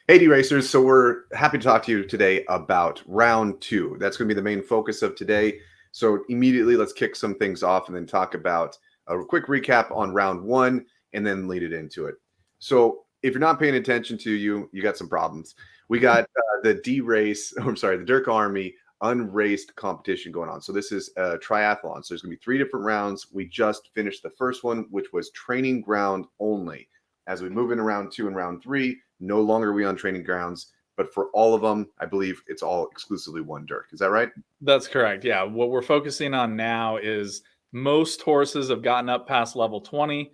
Hey, DeRacers. So we're happy to talk to you today about round two. That's going to be the main focus of today. So immediately, let's kick some things off and then talk about a quick recap on round one and then lead it into it. So if you're not paying attention to you got some problems. We got the the DERC Army Unraced competition going on. So this is a triathlon. So there's going to be 3 different rounds. We just finished the first one, which was training ground only. As we move into round 2 and round 3, no longer are we on training grounds, but for all of them, I believe it's all exclusively one DERC. Is that right? That's correct. Yeah. What we're focusing on now is most horses have gotten up past level 20.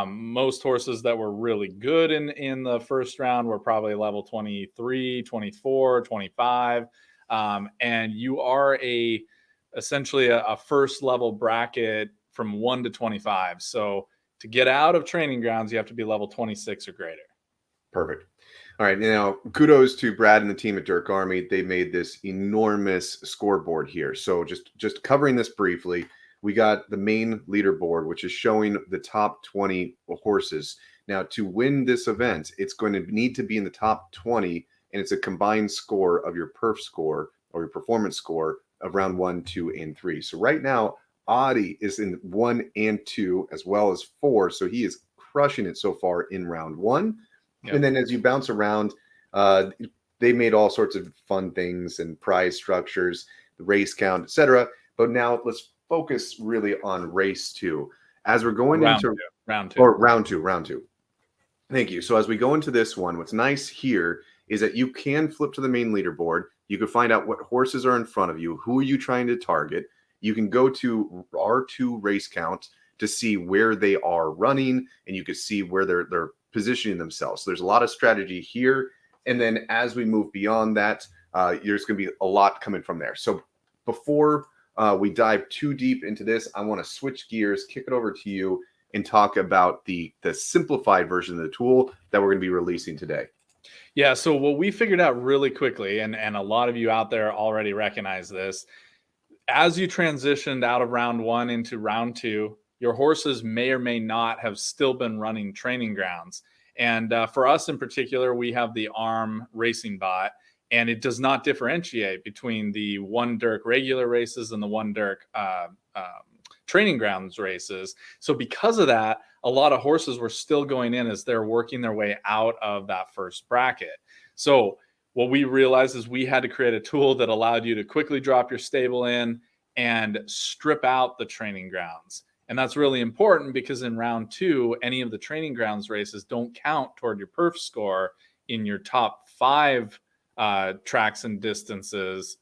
Most horses that were really good in the first round were probably level 23, 24, 25. And you are essentially a first level bracket from 1 to 25. So to get out of training grounds, you have to be level 26 or greater. Perfect. All right. Now, kudos to Brad and the team at DERC Army. They made this enormous scoreboard here. So just covering this briefly, we got the main leaderboard, which is showing the top 20 horses. Now, to win this event, it's going to need to be in the top 20, and it's a combined score of your perf score or your performance score of round 1, 2, and 3. So right now, Adi is in 1 and 2 as well as 4. So he is crushing it so far in round 1. Yep. And then as you bounce around, they made all sorts of fun things and prize structures, the race count, etc. But now let's focus really on race 2. As we're going into round two. Thank you. So as we go into this one, what's nice here is that you can flip to the main leaderboard. You can find out what horses are in front of you. Who are you trying to target? You can go to R2 race count to see where they are running, and you can see where they're positioning themselves. So there's a lot of strategy here. And then as we move beyond that, there's going to be a lot coming from there. So before we dive too deep into this, I want to switch gears, kick it over to you, and talk about the simplified version of the tool that we're going to be releasing today. Yeah, so what we figured out really quickly, and a lot of you out there already recognize this, as you transitioned out of round 1 into round 2, your horses may or may not have still been running training grounds. And for us in particular, we have the ARM racing bot, and it does not differentiate between the 1 DERC regular races and the 1 DERC training grounds races. So because of that, a lot of horses were still going in as they're working their way out of that first bracket. So what we realized is we had to create a tool that allowed you to quickly drop your stable in and strip out the training grounds. And that's really important because in round 2, any of the training grounds races don't count toward your perf score in your top 5 tracks and distances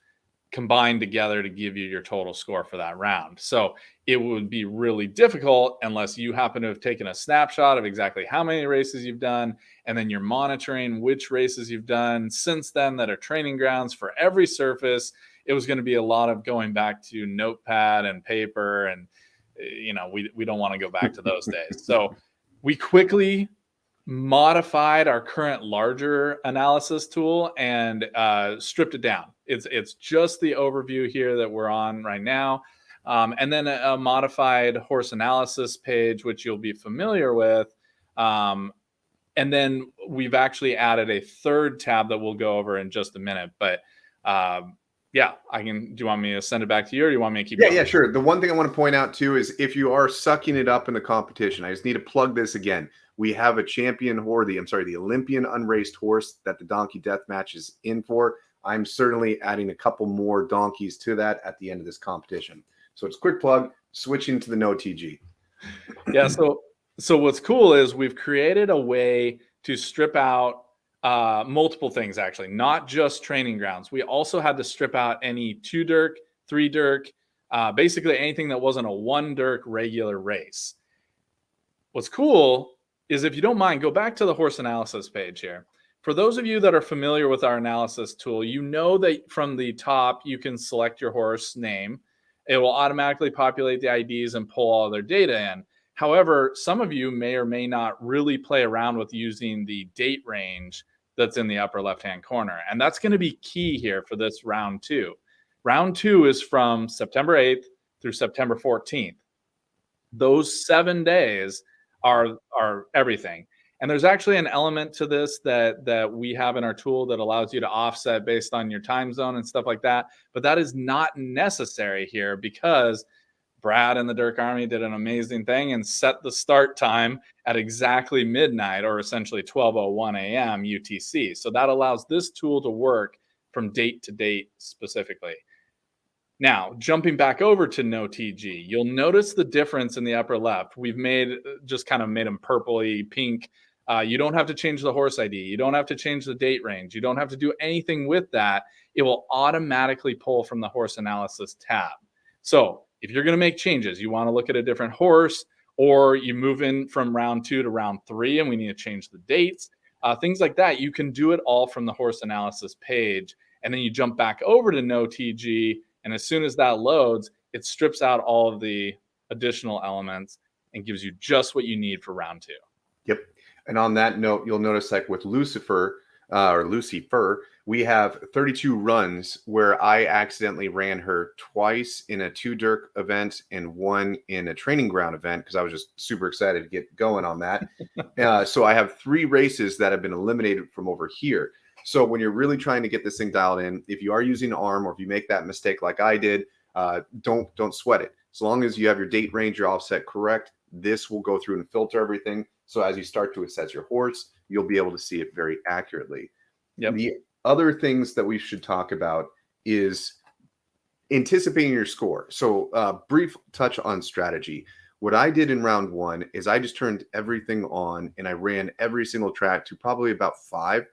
combined together to give you your total score for that round. So it would be really difficult unless you happen to have taken a snapshot of exactly how many races you've done, and then you're monitoring which races you've done since then that are training grounds for every surface. It was going to be a lot of going back to notepad and paper, and we don't want to go back to those days. So we quickly modified our current larger analysis tool and stripped it down. It's just the overview here that we're on right now. And then a modified horse analysis page, which you'll be familiar with. And then we've actually added a third tab that we'll go over in just a minute. But yeah, do you want me to send it back to you, or do you want me to keep going? Yeah, sure. The one thing I want to point out too is if you are sucking it up in the competition, I just need to plug this again. We have a champion the Olympian unraced horse that the donkey death match is in for. I'm certainly adding a couple more donkeys to that at the end of this competition. So it's a quick plug, switching to the no TG. Yeah. So what's cool is we've created a way to strip out multiple things, actually, not just training grounds. We also had to strip out any 2 DERC, 3 DERC, basically anything that wasn't a 1 DERC regular race. What's cool is, if you don't mind, go back to the horse analysis page here. For those of you that are familiar with our analysis tool, you know that from the top, you can select your horse name. It will automatically populate the IDs and pull all their data in. However, some of you may or may not really play around with using the date range that's in the upper left-hand corner. And that's going to be key here for this round 2. Round 2 is from September 8th through September 14th. Those 7 days are everything. And there's actually an element to this that we have in our tool that allows you to offset based on your time zone and stuff like that. But that is not necessary here because Brad and the DERC Army did an amazing thing and set the start time at exactly midnight, or essentially 12:01 a.m. UTC. So that allows this tool to work from date to date specifically. Now, jumping back over to no TG, you'll notice the difference in the upper left. We've just kind of made them purpley pink. You don't have to change the horse ID. You don't have to change the date range. You don't have to do anything with that. It will automatically pull from the horse analysis tab. So if you're going to make changes, you want to look at a different horse, or you move in from round 2 to round 3 and we need to change the dates, things like that, you can do it all from the horse analysis page. And then you jump back over to no TG. And as soon as that loads, it strips out all of the additional elements and gives you just what you need for round 2. Yep. And on that note, you'll notice like with Lucifer, we have 32 runs where I accidentally ran her twice in a 2 DERC event and 1 in a training ground event because I was just super excited to get going on that. So I have 3 races that have been eliminated from over here. So when you're really trying to get this thing dialed in, if you are using ARM or if you make that mistake like I did, don't sweat it. As long as you have your date range, your offset correct, this will go through and filter everything. So as you start to assess your horse, you'll be able to see it very accurately. Yep. The other things that we should talk about is anticipating your score. So brief touch on strategy. What I did in round 1 is I just turned everything on and I ran every single track to probably about 5.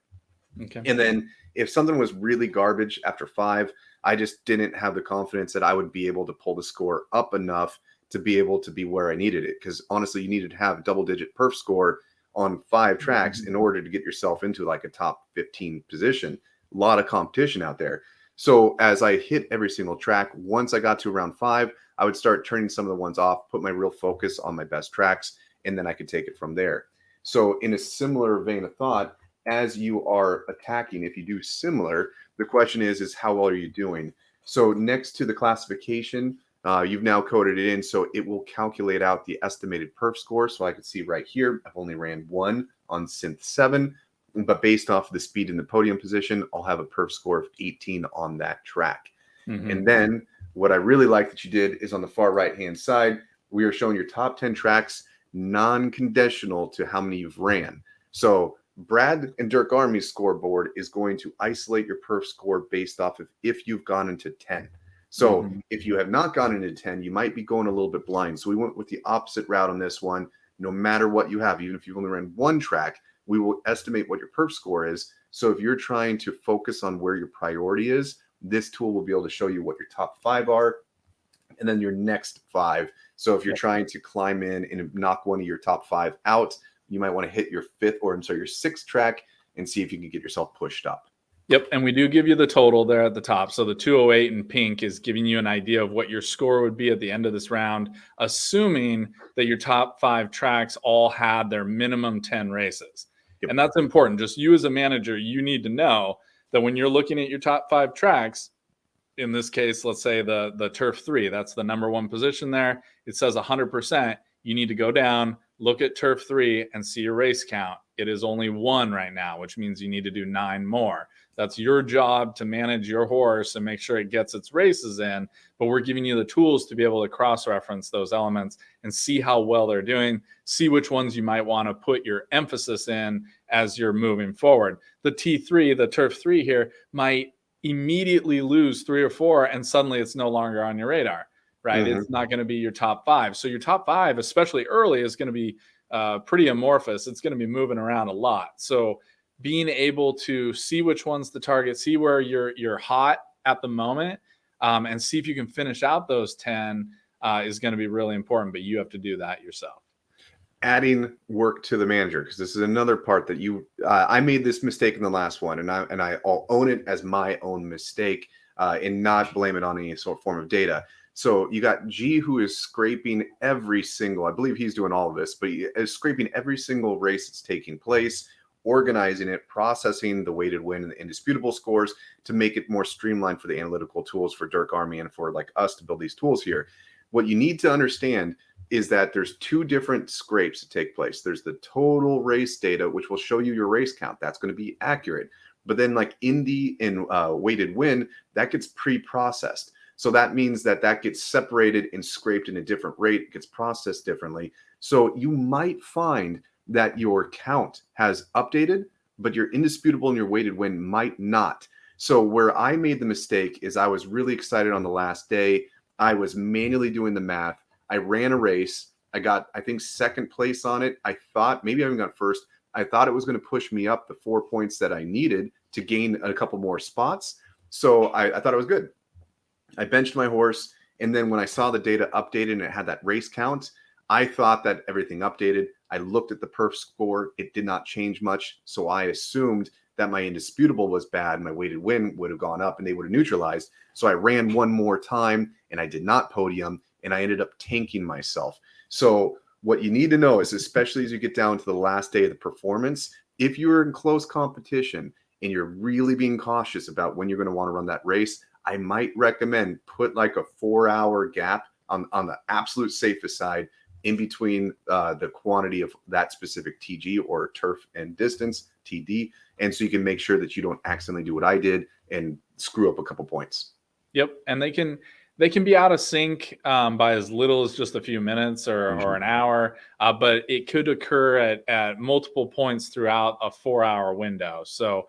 Okay. And then if something was really garbage after 5, I just didn't have the confidence that I would be able to pull the score up enough to be able to be where I needed it. Because honestly, you needed to have double-digit perf score on 5 tracks in order to get yourself into like a top 15 position. A lot of competition out there. So as I hit every single track, once I got to around 5, I would start turning some of the ones off, put my real focus on my best tracks, and then I could take it from there. So in a similar vein of thought, as you are attacking, if you do similar, the question is how well are you doing? So next to the classification, you've now coded it in, so it will calculate out the estimated perf score. So I can see right here, I've only ran 1 on synth 7, but based off the speed in the podium position, I'll have a perf score of 18 on that track. Mm-hmm. And then what I really like that you did is on the far right-hand side, we are showing your top 10 tracks, non-conditional to how many you've ran. So Brad and DERC Army's scoreboard is going to isolate your perf score based off of if you've gone into 10. So if you have not gone into 10, you might be going a little bit blind. So we went with the opposite route on this one. No matter what you have, even if you've only ran 1 track, we will estimate what your perf score is. So if you're trying to focus on where your priority is, this tool will be able to show you what your top 5 are and then your next 5. So if you're trying to climb in and knock one of your top 5 out, you might want to hit your 6th track and see if you can get yourself pushed up. Yep. And we do give you the total there at the top. So the 208 in pink is giving you an idea of what your score would be at the end of this round, assuming that your top 5 tracks all had their minimum 10 races. Yep. And that's important. Just you as a manager, you need to know that when you're looking at your top 5 tracks, in this case, let's say the Turf 3, that's the number 1 position there. It says 100%. You need to go down, look at Turf 3 and see your race count. It is only 1 right now, which means you need to do 9 more. That's your job to manage your horse and make sure it gets its races in. But we're giving you the tools to be able to cross-reference those elements and see how well they're doing, see which ones you might want to put your emphasis in as you're moving forward. The T3, the Turf 3 here, might immediately lose 3 or 4 and suddenly it's no longer on your radar, right? Mm-hmm. It's not going to be your top 5. So your top 5, especially early, is going to be pretty amorphous. It's going to be moving around a lot. So being able to see which one's the target, see where you're hot at the moment, and see if you can finish out those 10 is going to be really important, but you have to do that yourself. Adding work to the manager, because this is another part that I made this mistake in the last one, and I'll own it as my own mistake and not blame it on any sort of form of data. So you got G, who is scraping every single, I believe he's doing all of this, but he is scraping every single race that's taking place, organizing it, processing the weighted win and the indisputable scores to make it more streamlined for the analytical tools for DERC Army and for like us to build these tools here. what you need to understand is that there's two different scrapes that take place. There's the total race data, which will show you your race count. That's going to be accurate. But then like Indy and weighted win, that gets pre-processed. So that means that that gets separated and scraped in a different rate. It gets processed differently. So you might find that your count has updated, but your indisputable and your weighted win might not. So where I made the mistake is I was really excited on the last day. I was manually doing the math. I ran a race. I got, I think, second place on it. I thought maybe I even got first. I thought it was going to push me up the 4 points that I needed to gain a couple more spots. So I thought it was good. I benched my horse. And then when I saw the data updated and it had that race count, I thought that everything updated. I looked at the perf score. It did not change much. So I assumed that my indisputable was bad. My weighted win would have gone up and they would have neutralized. So I ran one more time and I did not podium and I ended up tanking myself. So what you need to know is, especially as you get down to the last day of the performance, if you're in close competition and you're really being cautious about when you're going to want to run that race, I might recommend put like a 4-hour gap on the absolute safest side in between the quantity of that specific TG or turf and distance, TD. And so you can make sure that you don't accidentally do what I did and screw up a couple points. Yep. And they can be out of sync by as little as just a few minutes or an hour, but it could occur at multiple points throughout a 4-hour window. So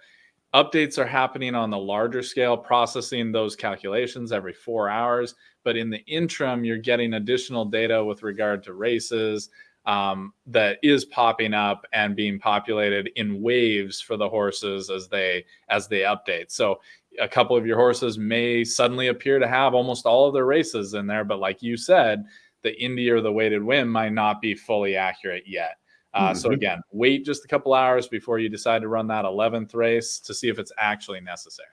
updates are happening on the larger scale, processing those calculations every 4 hours. But in the interim, you're getting additional data with regard to races that is popping up and being populated in waves for the horses as they update. So a couple of your horses may suddenly appear to have almost all of their races in there, but like you said, the Indy or the weighted win might not be fully accurate yet. So again, wait just a couple hours before you decide to run that 11th race to see if it's actually necessary.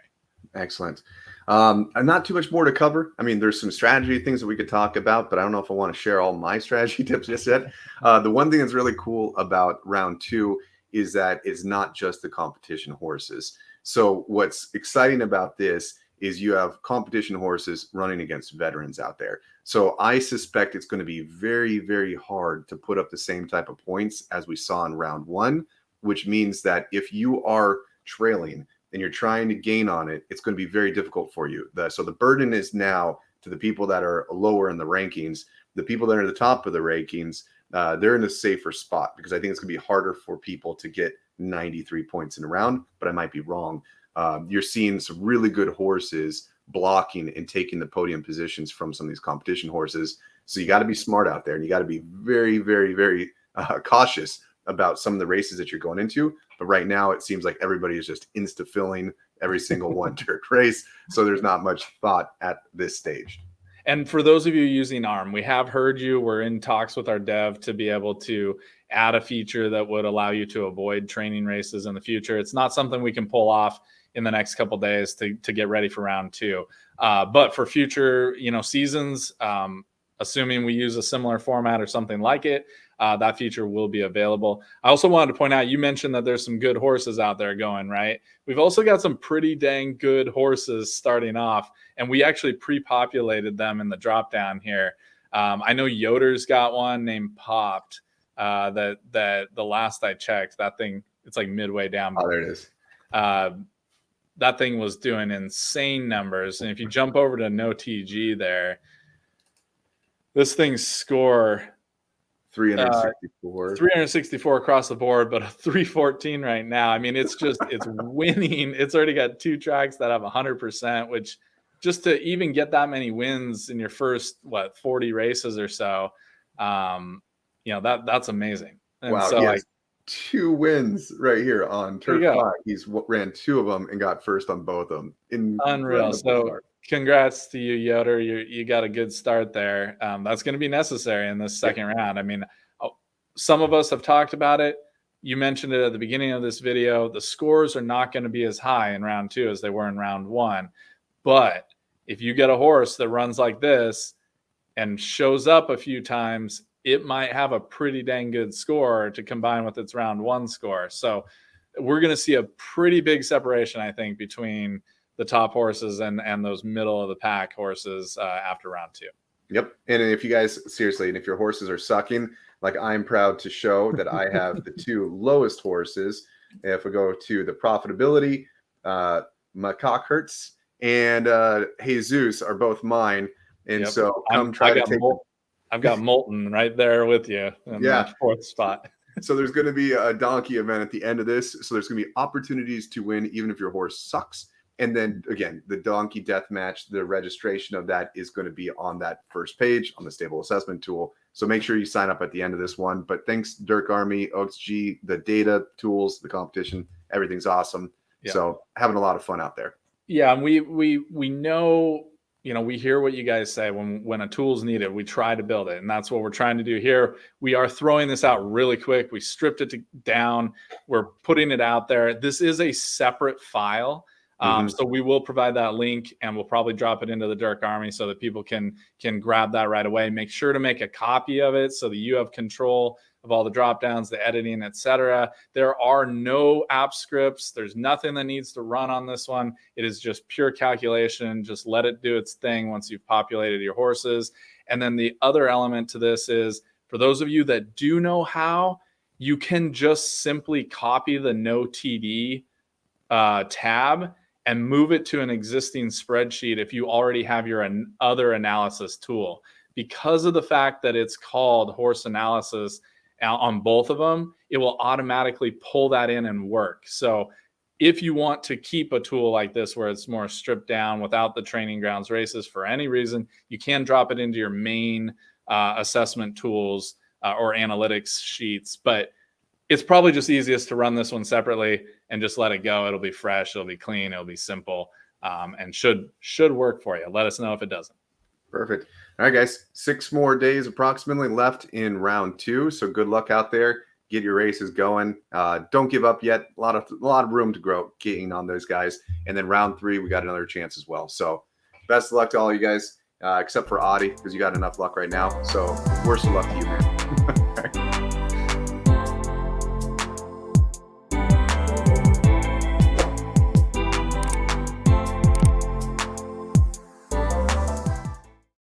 Excellent. And not too much more to cover. I mean, there's some strategy things that we could talk about, but I don't know if I want to share all my strategy tips just yet. The one thing that's really cool about round 2 is that it's not just the competition horses. So what's exciting about this is you have competition horses running against veterans out there. So I suspect it's going to be very, very hard to put up the same type of points as we saw in round 1, which means that if you are trailing and you're trying to gain on it, it's going to be very difficult for you. So the burden is now to the people that are lower in the rankings. The people that are at the top of the rankings, they're in a safer spot because I think it's going to be harder for people to get 93 points in a round, but I might be wrong. You're seeing some really good horses blocking and taking the podium positions from some of these competition horses. So you got to be smart out there and you got to be very, very, very cautious about some of the races that you're going into. But right now it seems like everybody is just insta-filling every single one DERC race. So there's not much thought at this stage. And for those of you using ARM, we have heard you. We're in talks with our dev to be able to add a feature that would allow you to avoid training races in the future. It's not something we can pull off in the next couple of days to get ready for round 2. But for future, seasons, assuming we use a similar format or something like it, that feature will be available. I also wanted to point out, you mentioned that there's some good horses out there going, right? We've also got some pretty dang good horses starting off, and we actually pre-populated them in the drop down here. I know Yoder's got one named Popped. That the last I checked, that thing, it's like midway down. Oh, there it is. That thing was doing insane numbers. And if you jump over to no TG there, this thing's score 364 across the board, but a 314 right now. I mean, it's winning. It's already got 2 tracks that have 100%, which just to even get that many wins in your first 40 races or so, that's amazing. And wow, so he has 2 wins right here on Turf 5. He's ran 2 of them and got first on both of them. Unreal. So congrats to you, Yoder. You got a good start there. That's going to be necessary in this second round. I mean, some of us have talked about it. You mentioned it at the beginning of this video. The scores are not going to be as high in round 2 as they were in round 1. But if you get a horse that runs like this and shows up a few times, it might have a pretty dang good score to combine with its round 1 score. So we're going to see a pretty big separation, I think, between the top horses and those middle of the pack horses after round 2. Yep. And if you guys, seriously, and if your horses are sucking, like I'm proud to show that I have the 2 lowest horses. If we go to the profitability, Macaque and Jesus are both mine. And so come try to take I've got Molten right there with you in the 4th spot. So there's going to be a donkey event at the end of this. So there's going to be opportunities to win, even if your horse sucks. And then again, the donkey death match, the registration of that is going to be on that first page on the stable assessment tool. So make sure you sign up at the end of this one. But thanks, DERC Army, OXG, the data tools, the competition, everything's awesome. Yeah. So having a lot of fun out there. Yeah, and we know, we hear what you guys say when a tool's needed. We try to build it, and that's what we're trying to do here. We are throwing this out really quick. We stripped it down. We're putting it out there. This is a separate file. So we will provide that link, and we'll probably drop it into the DERC Army so that people can grab that right away. Make sure to make a copy of it so that you have control of all the drop downs, the editing, etc. There are no app scripts. There's nothing that needs to run on this one. It is just pure calculation. Just let it do its thing once you've populated your horses. And then the other element to this is, for those of you that do know how, you can just simply copy the no TD tab and move it to an existing spreadsheet if you already have your other analysis tool. Because of the fact that it's called horse analysis on both of them, it will automatically pull that in and work. So if you want to keep a tool like this where it's more stripped down without the training grounds races for any reason, you can drop it into your main assessment tools or analytics sheets. But it's probably just easiest to run this one separately and just let it go. It'll be fresh, it'll be clean, it'll be simple, and should work for you. Let us know if it doesn't. Perfect. All right, guys, 6 more days approximately left in round 2. So good luck out there. Get your races going. Don't give up yet. A lot of room to grow, gain on those guys. And then round 3, we got another chance as well. So best of luck to all you guys, except for Audie, because you got enough luck right now. So worst of luck to you, man.